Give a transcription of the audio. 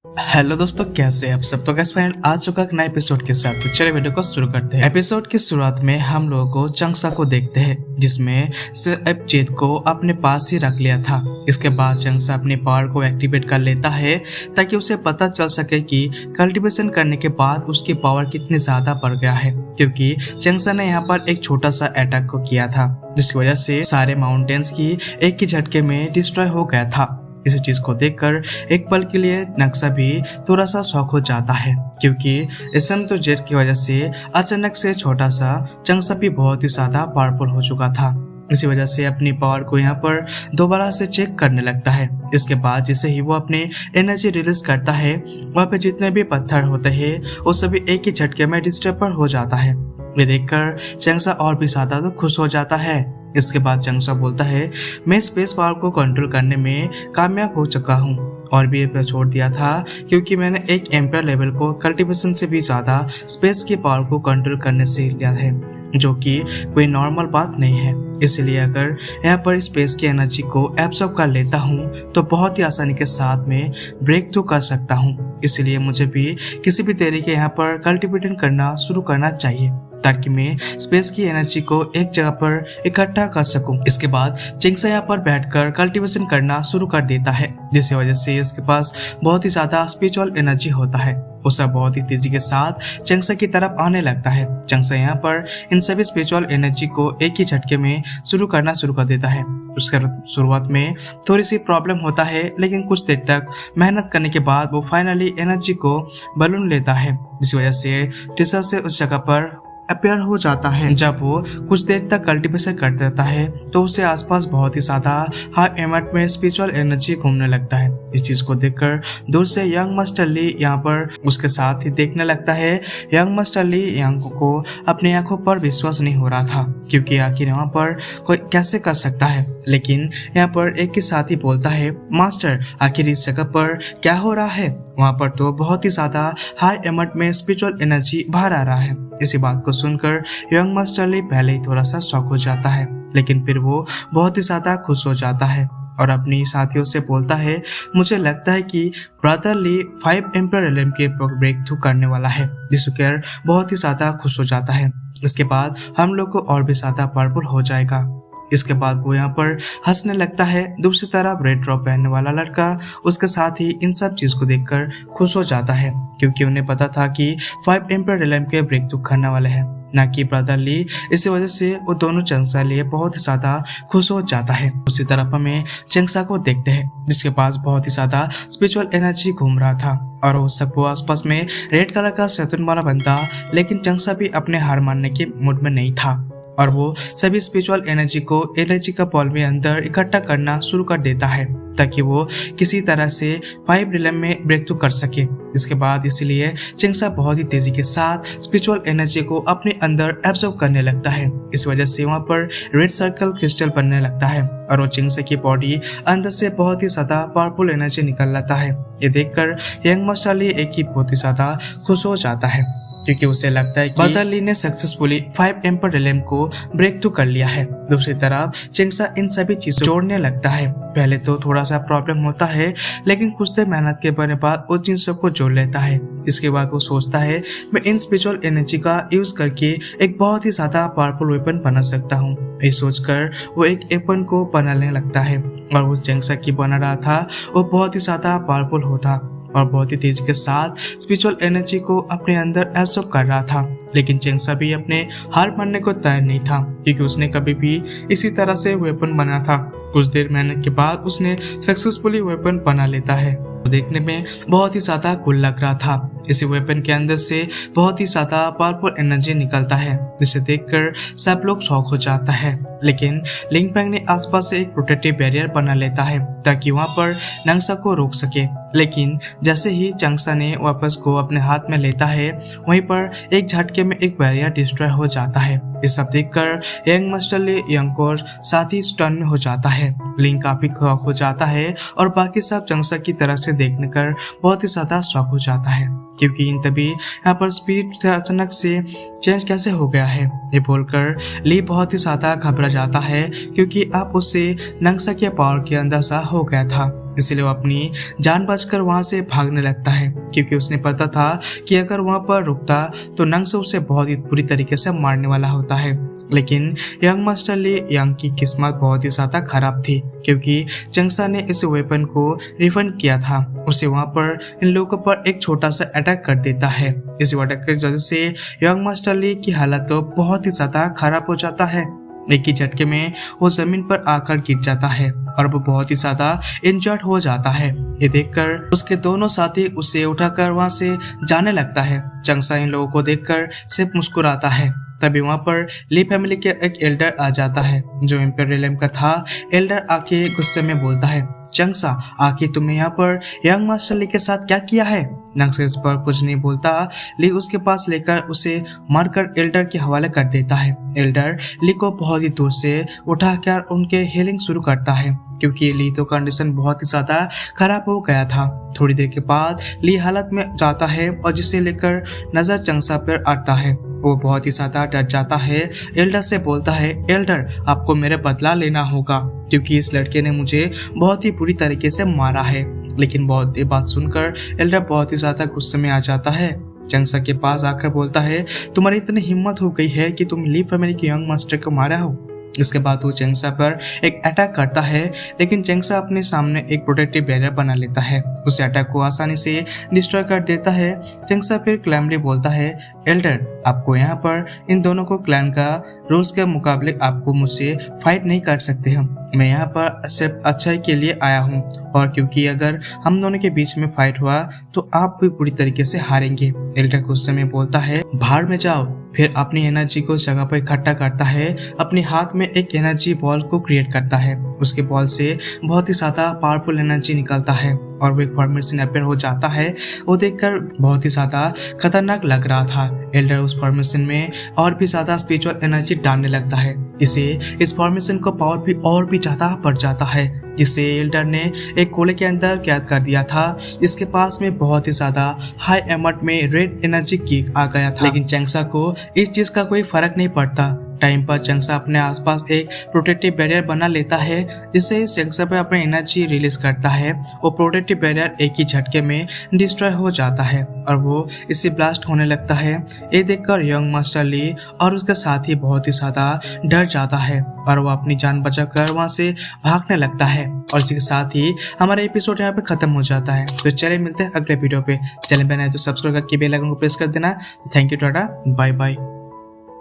Hello दोस्तों, कैसे हैं आप सब। तो गैस फाइनल आ चुका एक नया एपिसोड के साथ। तो चलिए वीडियो को शुरू करते हैं। एपिसोड की शुरुआत में हम लोगों को चंगसा को देखते हैं, जिसमें चेत को अपने पास ही रख लिया था। इसके बाद चंगसा अपने पावर को एक्टिवेट कर लेता है ताकि उसे पता चल सके कि कल्टीवेशन करने के बाद उसकी पावर कितनी ज्यादा बढ़ गया है, क्योंकि चंगसा ने यहाँ पर एक छोटा सा अटैक को किया था, जिसकी वजह से सारे माउंटेन्स की एक ही झटके में डिस्ट्रॉय हो गया था। इस चीज को देखकर एक पल के लिए नक्शा भी थोड़ा सा शौक हो जाता है, क्योंकि इसम तो जेट की वजह से अचानक से छोटा सा चंगसा भी बहुत ही ज्यादा पावरफुल हो चुका था। इसी वजह से अपनी पावर को यहाँ पर दोबारा से चेक करने लगता है। इसके बाद जैसे ही वो अपनी एनर्जी रिलीज करता है, वहाँ पे जितने भी पत्थर होते हैं वो सभी एक ही झटके में डिस्ट्रॉय हो जाता है। ये देखकर चंगसा और भी ज्यादा तो खुश हो जाता है। इसके बाद चंगसा बोलता है, मैं स्पेस पावर को कंट्रोल करने में कामयाब हो चुका हूँ और भी ये छोड़ दिया था, क्योंकि मैंने एक एम्पायर लेवल को कल्टीवेशन से भी ज्यादा स्पेस की पावर को कंट्रोल करने से लिया है, जो कि कोई नॉर्मल बात नहीं है। इसलिए अगर यहाँ पर स्पेस की एनर्जी को एब्सॉर्ब कर लेता हूँ तो बहुत ही आसानी के साथ में ब्रेक थ्रू कर सकता हूँ। इसलिए मुझे भी किसी भी तरीके यहाँ पर कल्टीवेशन करना शुरू करना चाहिए, ताकि मैं स्पेस की एनर्जी को एक जगह पर इकट्ठा कर सकूं। इसके बाद चंगसा यहाँ पर बैठकर कल्टीवेशन करना शुरू कर देता है, जिसकी वजह से इसके पास बहुत ही ज्यादा स्पिरिचुअल एनर्जी होता है। वो सब बहुत ही तेजी के साथ चंगसा की तरफ आने लगता है। चंगसा यहाँ पर इन सभी स्पिरिचुअल एनर्जी को एक ही झटके में शुरू कर देता है। उसके शुरुआत में थोड़ी सी प्रॉब्लम होता है, लेकिन कुछ देर तक मेहनत करने के बाद वो फाइनली एनर्जी को बलून लेता है, जिस वजह से टीचर से उस जगह पर अपेयर हो जाता है। जब वो कुछ देर तक कल्टीवेशन करता रहता है तो उसे आसपास बहुत ही ज्यादा हाई अमाउंट में स्पिरिचुअल एनर्जी घूमने लगता है। इस चीज को देखकर दूर से यंग मास्टर ली यहाँ पर उसके साथ ही देखने लगता है। यंग मास्टर ली यंग को अपनी आंखों पर विश्वास नहीं हो रहा था, क्योंकि आखिर वहाँ पर कोई कैसे कर सकता है। लेकिन यहाँ पर एक के साथ ही बोलता है, मास्टर आखिर इस जगह पर क्या हो रहा है। वहाँ पर तो बहुत ही ज्यादा हाई अमाउंट में स्पिरिचुअल एनर्जी बाहर आ रहा है। इसी बात को सुनकर यंग मास्टर ली पहले ही थोड़ा सा शॉक हो जाता है, लेकिन फिर वो बहुत ही ज्यादा खुश हो जाता है और अपनी साथियों से बोलता है, मुझे लगता है कि ब्रदर ली 5 एम्पायर रिलम के ब्रेक थ्रू करने वाला है। जिसको बहुत ही ज्यादा खुश हो जाता है। इसके बाद हम लोग को और भी ज्यादा पावरफुल हो जाएगा। इसके बाद वो यहाँ पर हंसने लगता है। दूसरी तरफ रेड ड्रॉप पहनने वाला लड़का उसके साथ ही इन सब चीज को देखकर खुश हो जाता है, क्योंकि उन्हें पता था कि 5 एम्पायर रिलम के ब्रेक थ्रू करने वाले हैं, ना कि ब्रदर ली। इसी वजह से वो दोनों चंगसा लिए बहुत ही ज्यादा खुश हो जाता है। उसी तरफ हमें चंगसा को देखते हैं, जिसके पास बहुत ही ज्यादा स्पिरिचुअल एनर्जी घूम रहा था और वो सबको आसपास में रेड कलर का शैतान वाला बनता। लेकिन चंगसा भी अपने हार मानने के मूड में नहीं था और वो सभी स्पिरिचुअल एनर्जी को एनर्जी का बॉल में अंदर इकट्ठा करना शुरू कर देता है, ताकि वो किसी तरह से 5 रिलम में ब्रेक थ्रू कर सके। इसके बाद इसलिए चंगसा बहुत ही तेजी के साथ स्पिरिचुअल एनर्जी को अपने अंदर एब्जॉर्ब करने लगता है। इस वजह से वहाँ पर रेड सर्कल क्रिस्टल बनने लगता है और वो चंगसा की बॉडी अंदर से बहुत ही ज्यादा पावरफुल एनर्जी निकल लाता है। ये देखकर यंग मास्टर ली एक ही बहुत ही ज्यादा खुश हो जाता है, क्योंकि उसे लगता है कि ब्रदर ली ने सक्सेसफुली 5 एम्पायर रिलम को ब्रेक थ्रू कर लिया है। दूसरी तरफ चंगसा इन सभी चीजों जोड़ने लगता है। पहले तो थोड़ा सा प्रॉब्लम होता है, लेकिन कुछ देर मेहनत के बाद उन चीजों को जोड़ लेता है। इसके बाद वो सोचता है, मैं इन स्पिरिचुअल एनर्जी का यूज करके एक बहुत ही ज्यादा पावरफुल वेपन बना सकता हूँ। ये सोचकर वो एक वेपन को बनाने लगता है और उस चंगसा की बना रहा था वो बहुत ही ज्यादा पावरफुल होता और बहुत ही तेजी के साथ स्पिरिचुअल एनर्जी को अपने अंदर एब्सॉर्ब कर रहा था। लेकिन चंगसा भी अपने हार मानने को तैयार नहीं था, क्योंकि उसने कभी भी इसी तरह से वेपन बना था। कुछ देर मेहनत के बाद उसने सक्सेसफुली वेपन बना लेता है। देखने में बहुत ही ज्यादा कूल लग रहा था। इसी वेपन के अंदर से बहुत ही ज्यादा पावरफुल एनर्जी निकलता है, जिसे देखकर सब लोग शॉक हो जाता है। लेकिन लिंग पैंग ने आसपास से एक प्रोटेक्टिव बैरियर बना लेता है, ताकि वहां पर नंगसा को रोक सके। लेकिन जैसे ही चंगसा ने वापस को अपने हाथ में लेता है, वहीं पर एक झटके में एक बैरियर डिस्ट्रॉय हो जाता है। ये सब देखकर यंग मास्टर ली यंग को साथ ही स्टन में हो जाता है। लिंग काफी शॉक हो जाता है और बाकी सब चंगसा की तरफ से देखने कर बहुत ही ज्यादा शॉक हो जाता है, क्योंकि इन तभी यहाँ पर स्पीड से अचानक से चेंज कैसे हो गया है। ये बोलकर ली बहुत ही ज्यादा घबरा जाता है, क्योंकि अब उससे नंगसा के पावर के अंदर सा हो गया था। इसलिए वो अपनी जान बचाकर वहां से भागने लगता है, क्योंकि उसने पता था कि अगर वहां पर रुकता तो नंग से उसे बहुत ही बुरी तरीके से मारने वाला होता है। लेकिन यंग मास्टर ली यंग की किस्मत बहुत ही ज्यादा खराब थी, क्योंकि चंगसा ने इस वेपन को रिफंड किया था। उसे वहां पर इन लोगों पर एक छोटा सा अटैक कर देता है। इस अटैक की वजह से यंग मास्टर ली की हालत तो बहुत ही ज्यादा खराब हो जाता है। एक ही झटके में वो जमीन पर आकर गिर जाता है और वो बहुत ही ज्यादा इंजर्ड हो जाता है। ये देखकर उसके दोनों साथी उसे उठाकर वहां से जाने लगता है। चंगसा इन लोगों को देखकर सिर्फ मुस्कुराता है। तभी वहां पर ली फैमिली के एक एल्डर आ जाता है, जो इम्पेरियल का था। एल्डर आके गुस्से में बोलता है, चंगसा आखिर तुमने यहाँ पर यंग मास्टर ली के साथ क्या किया है? नंग से इस पर कुछ नहीं बोलता। ली उसके पास लेकर उसे मारकर एल्डर के हवाले कर देता है। एल्डर ली को बहुत ही दूर से उठाकर उनके हीलिंग शुरू करता है, क्योंकि ली तो कंडीशन बहुत ही ज्यादा खराब हो गया था। थोड़ी देर के बाद ली हालत में जाता है और जिसे लेकर नजर चंगसा पर आता है। वो बहुत ही ज्यादा डर जाता है। एल्डर से बोलता है, एल्डर आपको मेरे बदला लेना होगा, क्योंकि इस लड़के ने मुझे बहुत ही बुरी तरीके से मारा है। लेकिन बहुत ये बात सुनकर एल्डर बहुत ही ज्यादा गुस्से में आ जाता है। चंगसा के पास आकर बोलता है, तुम्हारी इतनी हिम्मत हो गई है कि तुम ली फैमिली के यंग मास्टर को मारा हो। इसके बाद वो चंगसा पर एक अटैक करता है, लेकिन चंगसा अपने सामने एक प्रोटेक्टिव बैरियर बना लेता है। उस अटैक को आसानी से डिस्ट्रॉय कर देता है। चंगसा फिर क्लैमली बोलता है, एल्डर आपको यहाँ पर इन दोनों को क्लैन का रूल्स के मुकाबले आपको मुझसे फाइट नहीं कर सकते हम। मैं यहाँ पर सिर्फ अच्छाई के लिए आया हूँ, और क्योंकि अगर हम दोनों के बीच में फाइट हुआ तो आप भी पूरी तरीके से हारेंगे। एल्डर गुस्से में बोलता है, बाहर में जाओ। फिर अपनी एनर्जी को जगह पर इकट्ठा करता है। अपने हाथ में एक एनर्जी बॉल को क्रिएट करता है। उसके बॉल से बहुत ही ज्यादा पावरफुल एनर्जी निकलता है और वो एक फॉर्मेशन अपीयर हो जाता है। वो देखकर बहुत ही ज्यादा खतरनाक लग रहा था। एल्डर उस फॉर्मेशन में और भी ज्यादा स्पिरिचुअल एनर्जी डालने लगता है, जिससे इस फॉर्मेशन का पावर भी और भी ज्यादा बढ़ जाता है, जिसे एल्डर ने एक कोले के अंदर कैद कर दिया था। इसके पास में बहुत ही ज्यादा हाई अमाउंट में रेड एनर्जी की आ गया था। लेकिन चंगसा को इस चीज का कोई फर्क नहीं पड़ता। टाइम पर चंगसा अपने आसपास एक प्रोटेक्टिव बैरियर बना लेता है, जिससे इस चंगसा पे अपनी एनर्जी रिलीज करता है। वो प्रोटेक्टिव बैरियर एक ही झटके में डिस्ट्रॉय हो जाता है और वो इससे ब्लास्ट होने लगता है। ये देखकर यंग मास्टर ली और उसके साथी बहुत ही ज्यादा डर जाता है और वो अपनी जान बचाकर वहां से भागने लगता है। और इसी के साथ ही हमारा एपिसोड यहाँ पे खत्म हो जाता है। तो चलिए मिलते हैं अगले वीडियो पे। चैनल पे नए तो सब्सक्राइब करके बेल आइकन को प्रेस कर देना। Thank you, tata, bye bye.